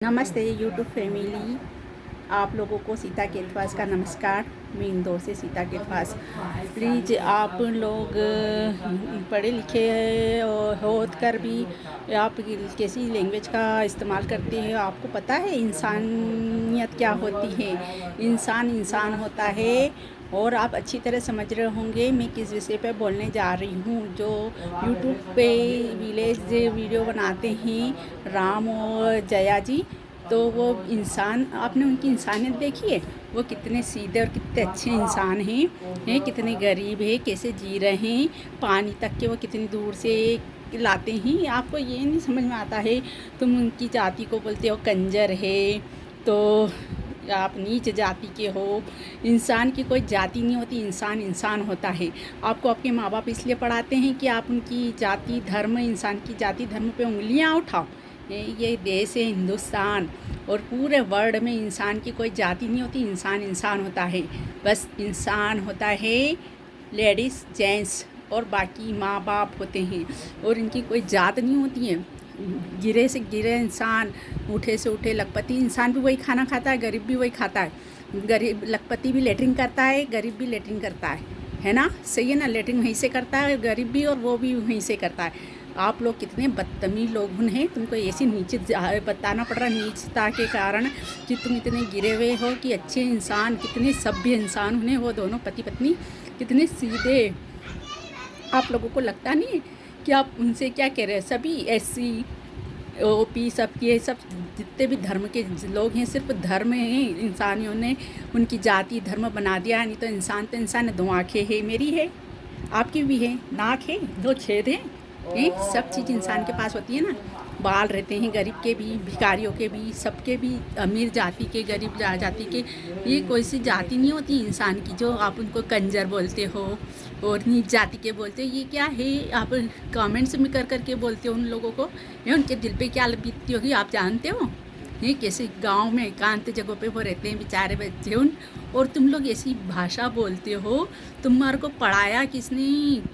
नमस्ते YouTube family. आप लोगों को सीता के अल्फाज का नमस्कार। मैं इंदौर से सीता के अल्फाज। प्लीज़ आप लोग पढ़े लिखे हो कर भी आप कैसी लैंग्वेज का इस्तेमाल करते हैं। आपको पता है इंसानियत क्या होती है। इंसान इंसान होता है और आप अच्छी तरह समझ रहे होंगे मैं किस विषय पर बोलने जा रही हूँ। जो यूट्यूब पे विलेज वीडियो बनाते हैं राम और जया जी, तो वो इंसान आपने उनकी इंसानियत देखी है। वो कितने सीधे और कितने अच्छे इंसान हैं, कितने गरीब हैं, कैसे जी रहे हैं। पानी तक के वो कितनी दूर से लाते हैं। आपको ये नहीं समझ में आता है। तुम उनकी जाति को बोलते हो कंजर है, तो आप नीच जाति के हो। इंसान की कोई जाति नहीं होती, इंसान इंसान होता है। आपको आपके माँ बाप इसलिए पढ़ाते हैं कि आप उनकी जाति धर्म, इंसान की जाति धर्म पे उंगलियां उठाओ। ये देश है हिंदुस्तान, और पूरे वर्ल्ड में इंसान की कोई जाति नहीं होती, इंसान इंसान होता है। बस इंसान होता है लेडीज़ जेंट्स, और बाकी माँ बाप होते हैं, और इनकी कोई जात नहीं होती है। गिरे से गिरे इंसान, उठे से उठे लखपति इंसान भी वही खाना खाता है, गरीब भी वही खाता है। गरीब लखपति भी लेटरिन करता है, गरीब भी लेटरिन करता है ना। सही है ना। लेटरिन वहीं से करता है गरीब भी, और वो भी वहीं से करता है। आप लोग कितने बदतमीज लोग हैं। तुमको ऐसी नीचे बताना पड़ रहा नीचता के कारण कि तुम इतने गिरे हुए हो कि अच्छे इंसान, कितने सभ्य इंसान उन्हें, वो दोनों पति पत्नी कितने सीधे। आप लोगों को लगता नहीं कि आप उनसे क्या कह रहे हैं। सभी एससी ओपी सबके सब जितने भी धर्म के लोग हैं, सिर्फ धर्म है। इंसानियों ने उनकी जाति धर्म बना दिया। नहीं तो इंसान है। दो आँखें है, मेरी है, आपकी भी है, नाक है, दो छेद हैं। सब चीज़ इंसान के पास होती है ना। बाल रहते हैं गरीब के भी, भिखारियों के भी, सबके भी, अमीर जाति के, गरीब जाति के। ये कोई सी जाति नहीं होती इंसान की जो आप उनको कंजर बोलते हो और नीच जाति के बोलते हो। ये क्या है। आप कमेंट्स में कर करके बोलते हो उन लोगों को। ये उनके दिल पे क्या बीतती होगी आप जानते हो। ये कैसे गांव में एकांत जगहों पे वो रहते हैं बेचारे बच्चे उन, और तुम लोग ऐसी भाषा बोलते हो। तुम्हारे को पढ़ाया किसने,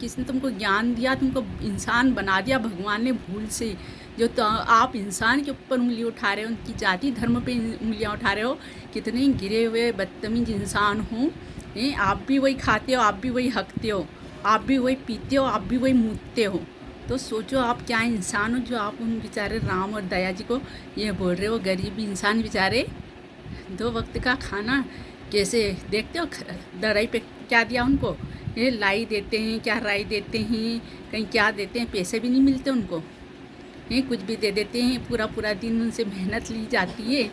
किसने तुमको ज्ञान दिया, तुमको इंसान बना दिया भगवान ने भूल से। जो तो आप इंसान के ऊपर उंगली उठा रहे हो, उनकी जाति धर्म पे उंगलियां उठा रहे हो। कितने गिरे हुए बदतमीज इंसान हो। आप भी वही खाते हो, आप भी वही हकते हो, आप भी वही पीते हो, आप भी वही मूतते हो। तो सोचो आप क्या इंसान हो जो आप उन बेचारे राम और दया जी को ये बोल रहे हो। गरीब इंसान बेचारे, दो वक्त का खाना कैसे देखते हो। दराई पे क्या दिया उनको, ये लाई देते हैं, क्या राई देते हैं, कहीं क्या देते हैं, पैसे भी नहीं मिलते उनको। ये कुछ भी दे देते हैं। पूरा पूरा दिन उनसे मेहनत ली जाती है।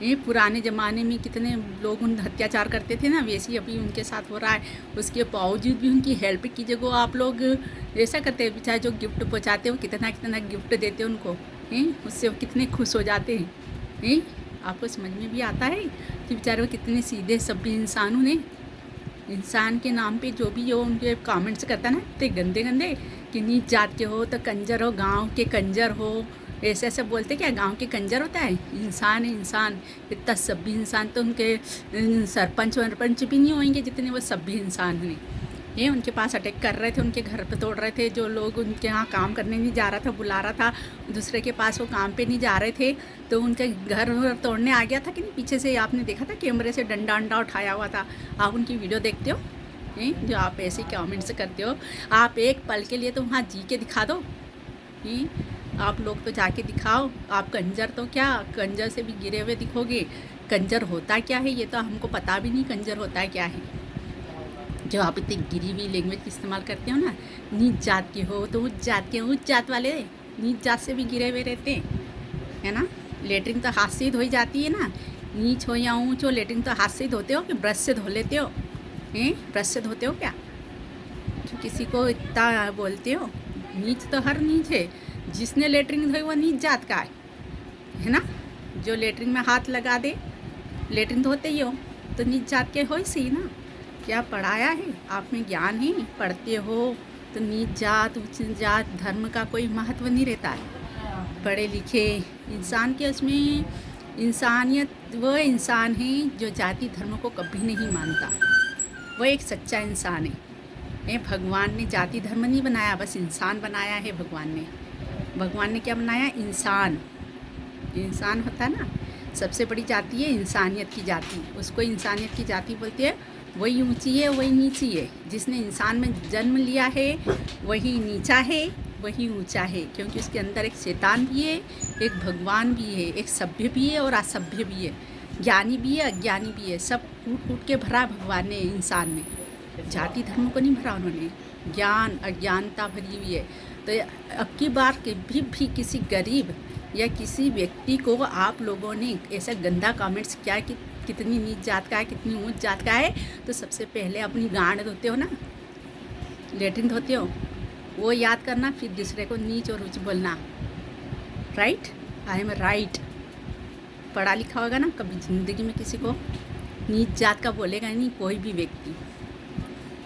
ये पुराने ज़माने में कितने लोग उन अत्याचार करते थे ना, वैसे ही अभी उनके साथ हो रहा है। उसके बावजूद भी उनकी हेल्प की जगह आप लोग ऐसा करते हैं। बेचारे जो गिफ्ट पहुँचाते हो, कितना कितना गिफ्ट देते हैं उनको, उससे वो कितने खुश हो जाते हैं। आपको समझ में भी आता है कि बेचारे वो कितने सीधे सभ्य इंसान। उन्हें इंसान के नाम पे जो भी हो उनके कमेंट्स करता है ना, इतने गंदे गंदे कि नीच जात के हो तो कंजर हो, गांव के कंजर हो, ऐसे ऐसे बोलते। क्या गांव के कंजर होता है। इंसान है इंसान, इतना सभ्य इंसान तो उनके सरपंच वरपंच भी नहीं होंगे जितने वो सभ्य इंसान हैं। ये उनके पास अटैक कर रहे थे, उनके घर पे तोड़ रहे थे। जो लोग उनके यहाँ काम करने नहीं जा रहा था, बुला रहा था दूसरे के पास, वो काम पे नहीं जा रहे थे, तो उनके घर तोड़ने आ गया था कि नहीं। पीछे से आपने देखा था कैमरे से डंडा अंडा उठाया हुआ था। आप उनकी वीडियो देखते हो जो आप ऐसे कमेंट्स करते हो। आप एक पल के लिए तो वहाँ जी के दिखा दो। आप लोग तो जाके दिखाओ। आप कंजर तो क्या, कंजर से भी गिरे हुए दिखोगे। कंजर होता क्या है ये तो हमको पता भी नहीं, कंजर होता है क्या है। जो आप इतनी गिरी हुई लैंग्वेज इस्तेमाल करते हो ना, नीच जात के हो तो उच्च जात के हो। उच्च जात वाले नीच जात से भी गिरे हुए रहते हैं, है ना। लेटरिन तो हाथ से ही धोई जाती है ना। नीच हो या ऊँच हो, लेटरिन तो हाथ से ही धोते हो कि ब्रश से धो लेते हो। ब्रश से धोते हो क्या जो किसी को इतना बोलते हो। नीच तो हर नीच है। जिसने लेटरिन धोई वो नीच जात का है ना। जो लेटरिन में हाथ लगा दे, लेटरिन धोते ही हो तो नीच जात के हो ही सही ना। क्या पढ़ाया है आप में, ज्ञान है, पढ़ते हो तो नीच जात उच्च जात धर्म का कोई महत्व नहीं रहता है। पढ़े लिखे इंसान के उसमें इंसानियत, वो इंसान है जो जाति धर्म को कभी नहीं मानता। वो एक सच्चा इंसान है। भगवान ने जाति धर्म नहीं बनाया, बस इंसान बनाया है। भगवान ने क्या बनाया, इंसान। इंसान होता है ना, सबसे बड़ी जाति है इंसानियत की जाति, उसको इंसानियत की जाति बोलते हैं। वही ऊंची है वही नीची है, जिसने इंसान में जन्म लिया है वही नीचा है वही ऊंचा है, क्योंकि उसके अंदर एक शैतान भी है, एक भगवान भी है, एक सभ्य भी है और असभ्य भी है, ज्ञानी भी है अज्ञानी भी है, सब कूट कूट के भरा भगवान ने इंसान में। जाति धर्म को नहीं भरा उन्होंने, ज्ञान अज्ञानता भरी हुई है। तो अब की बार कभी भी किसी गरीब या किसी व्यक्ति को आप लोगों ने ऐसा गंदा कमेंट्स किया कि कितनी नीच जात का है कितनी ऊंच जात का है, तो सबसे पहले अपनी गांड धोते हो ना, लेटरिन धोते हो, वो याद करना, फिर दूसरे को नीच और ऊंच बोलना। Right, I am right. पढ़ा लिखा होगा ना, कभी ज़िंदगी में किसी को नीच जात का बोलेगा नहीं कोई भी व्यक्ति।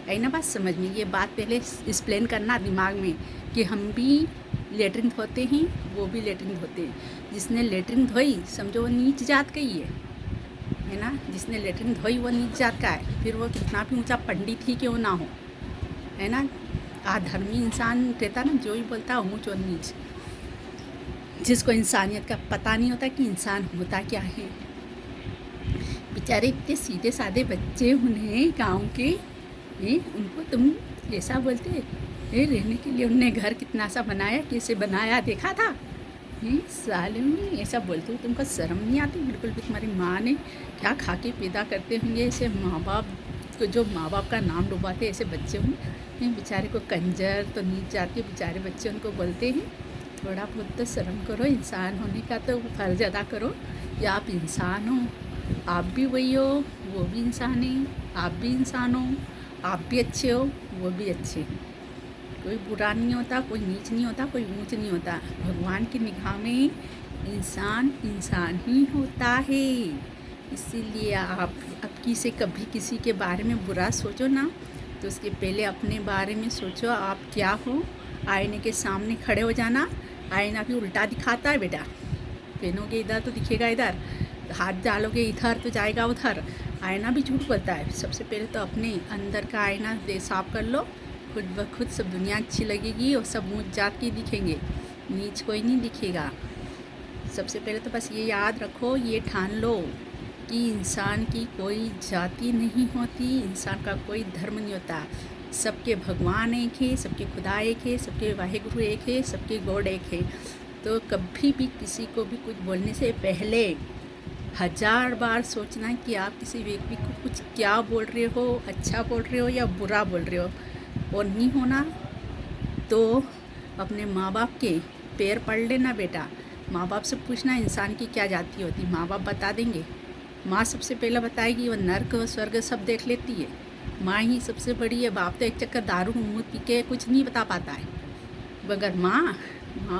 आई ना बात समझ में? ये बात पहले एक्सप्लेन करना दिमाग में कि हम भी लेटरिन धोते हैं, वो भी लेटरिन धोते हैं। जिसने लेटरिन धोई समझो वो नीच जात का ही है ना, जिसने लेटरिन धोई वो नीच जात का है, फिर वो कितना भी ऊंचा पंडित ही क्यों ना हो, है ना। आधर्मी इंसान रहता ना, जो ही बोलता ऊंच और नीच, जिसको इंसानियत का पता नहीं होता कि इंसान होता क्या है। बेचारे इतने सीधे साधे बच्चे उन्हें गाँव के, उनको तुम ऐसा बोलते रहने के लिए उनने घर कितना सा बनाया, कैसे बनाया देखा था, साले में ऐसा बोलते हो, तुमको शर्म नहीं आती बिल्कुल भी? तुम्हारी माँ ने क्या खा के पैदा करते होंगे ऐसे माँ बाप को, जो माँ बाप का नाम डुबाते ऐसे बच्चे होंगे। बेचारे को कंजर तो नीच जाती है, बेचारे बच्चे उनको बोलते हैं। थोड़ा बहुत तो शर्म करो, इंसान होने का तो फर्ज अदा करो, या आप इंसान हो, आप भी वही हो, वो भी इंसान है, आप भी इंसान हो, आप भी अच्छे हो, वो भी अच्छे हैं। कोई बुरा नहीं होता, कोई नीच नहीं होता, कोई ऊंच नहीं होता। भगवान की निगाह में इंसान इंसान ही होता है। इसीलिए आप अब किसी कभी किसी के बारे में बुरा सोचो ना, तो उसके पहले अपने बारे में सोचो आप क्या हो। आईने के सामने खड़े हो जाना, आईना भी उल्टा दिखाता है बेटा, पहनोगे इधर तो दिखेगा इधर, हाथ डालोगे इधर तो जाएगा उधर। आईना भी झूठ बोलता है। सबसे पहले तो अपने अंदर का आईना साफ कर लो, खुद ब खुद सब दुनिया अच्छी लगेगी और सब ऊंच जात के दिखेंगे, नीच कोई नहीं दिखेगा। सबसे पहले तो बस ये याद रखो, ये ठान लो कि इंसान की कोई जाति नहीं होती, इंसान का कोई धर्म नहीं होता, सबके भगवान एक है, सबके खुदा एक है, सबके वाहेगुरु एक है, सबके गॉड एक है। तो कभी भी किसी को भी कुछ बोलने से पहले 1000 बार सोचना कि आप किसी व्यक्ति को कुछ क्या बोल रहे हो, अच्छा बोल रहे हो या बुरा बोल रहे हो। और नहीं होना तो अपने माँ बाप के पैर पड़ लेना बेटा, माँ बाप से पूछना इंसान की क्या जाति होती, माँ बाप बता देंगे। माँ सबसे पहले बताएगी, वो नर्क और स्वर्ग सब देख लेती है, माँ ही सबसे बड़ी है। बाप तो एक चक्कर दारू मूत पी के कुछ नहीं बता पाता है, मगर माँ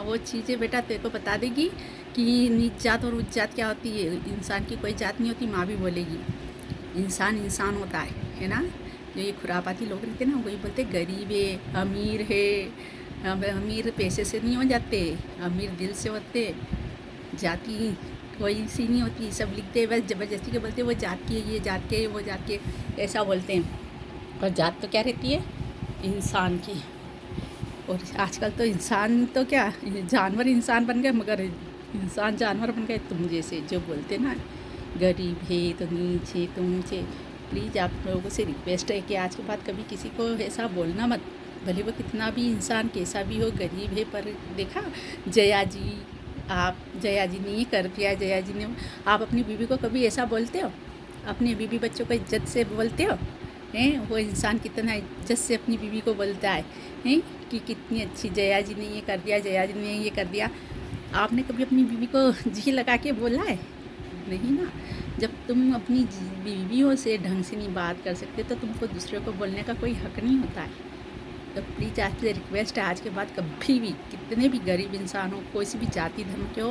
वो चीज़ें बेटा तेरे को बता देगी कि नीच जात और उच्च जात क्या होती है। इंसान की कोई जात नहीं होती, माँ भी बोलेगी। इंसान इंसान होता है ना। जो ये खुरापाती लोग रहते ना, वही बोलते गरीब है अमीर है, अमीर पैसे से नहीं हो जाते, अमीर दिल से होते, जाति कोई सी नहीं होती। सब लिखते हैं बस ज़बरदस्ती के बोलते, वो जात की है, ये जात के, वो जात के, ऐसा बोलते हैं। और जात तो क्या रहती है इंसान की। और आजकल तो इंसान तो क्या जानवर इंसान बन गए, मगर इंसान जानवर बन गए। तुम जैसे जो बोलते ना गरीब है तो नीच है तुम नीचे, प्लीज़ आप लोगों से रिक्वेस्ट है कि आज के बाद कभी किसी को ऐसा बोलना मत, भले वो कितना भी इंसान कैसा भी हो, गरीब है। पर देखा जया जी, आप जया जी ने ये कर दिया, जया जी ने, आप अपनी बीवी को कभी ऐसा बोलते हो? अपने बीवी बच्चों को इज्जत से बोलते हो? हैं वो इंसान कितना इज्जत से अपनी बीवी को बोलता है कि कितनी अच्छी जया जी ने ये कर दिया, जया जी ने ये कर दिया। आपने कभी अपनी बीवी को जी लगा के बोला है? नहीं ना। जब तुम अपनी बीवियों से ढंग से नहीं बात कर सकते तो तुमको दूसरे को बोलने का कोई हक नहीं होता है। तो प्लीज़ आपसे रिक्वेस्ट है, आज के बाद कभी भी कितने भी गरीब इंसान हो, कोई सी भी जाति धर्म के हो,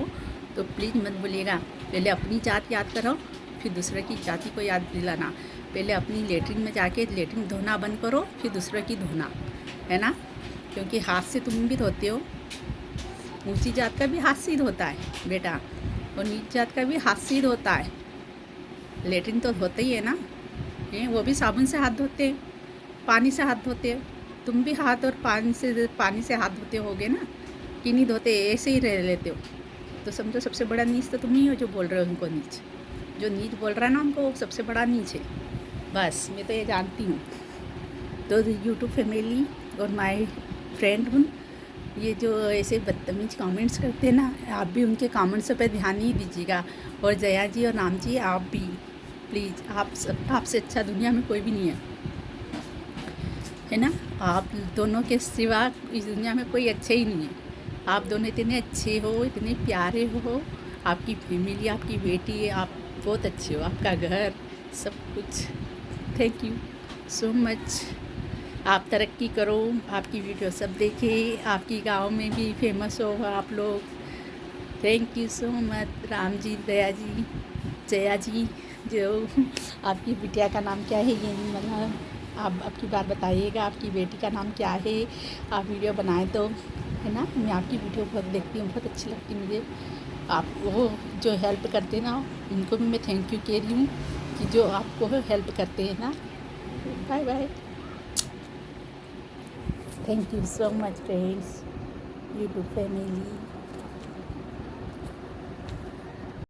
तो प्लीज़ मत बोलिएगा। पहले अपनी जात याद करो, फिर दूसरे की जाति को याद दिलाना। पहले अपनी लेटरिन में जाके लेटरिन धोना बंद करो, फिर दूसरे की धोना, है ना। क्योंकि हाथ से तुम भी धोते हो, ऊंची जात का भी हाथ से ही धोता है बेटा, और नीच जात का भी हाथ से ही धोता है। लेटरिन तो धोते ही है ना, वो भी साबुन से हाथ धोते हैं, पानी से हाथ धोते हैं। तुम भी हाथ और पानी से हाथ धोते होगे ना, कि नहीं धोते, ऐसे ही रह लेते हो। तो समझो सबसे बड़ा नीच तो तुम ही हो जो बोल रहे हो उनको नीच। जो नीच बोल रहा है ना उनको, वो सबसे बड़ा नीच है। बस मैं तो ये जानती हूँ। तो यूट्यूब फैमिली और माय फ्रेंड हूँ, ये जो ऐसे बदतमीज कमेंट्स करते हैं ना, आप भी उनके कमेंट्स पे ध्यान ही दीजिएगा। और जया जी और राम जी, आप भी प्लीज़, आपसे अच्छा दुनिया में कोई भी नहीं है ना। आप दोनों के सिवा इस दुनिया में कोई अच्छे ही नहीं है। आप दोनों इतने अच्छे हो, इतने प्यारे हो, आपकी फैमिली, आपकी बेटी, आप बहुत अच्छे हो, आपका घर, सब कुछ। Thank you so much. आप तरक्की करो, आपकी वीडियो सब देखें, आपकी गांव में भी फेमस हो आप लोग। Thank you so much Ram ji, Daya ji, Jaya ji. जो आपकी बिटिया का नाम क्या है, ये नहीं मतलब आप आपकी बात बताइएगा, आपकी बेटी का नाम क्या है। आप वीडियो बनाए तो, है ना। मैं आपकी वीडियो बहुत देखती हूँ, बहुत अच्छी लगती है मुझे। आप वो जो हेल्प करते हैं ना, उनको भी मैं थैंक यू कह रही हूँ कि जो आपको हेल्प करते हैं ना। Bye bye. Thank you so much friends, YouTube family.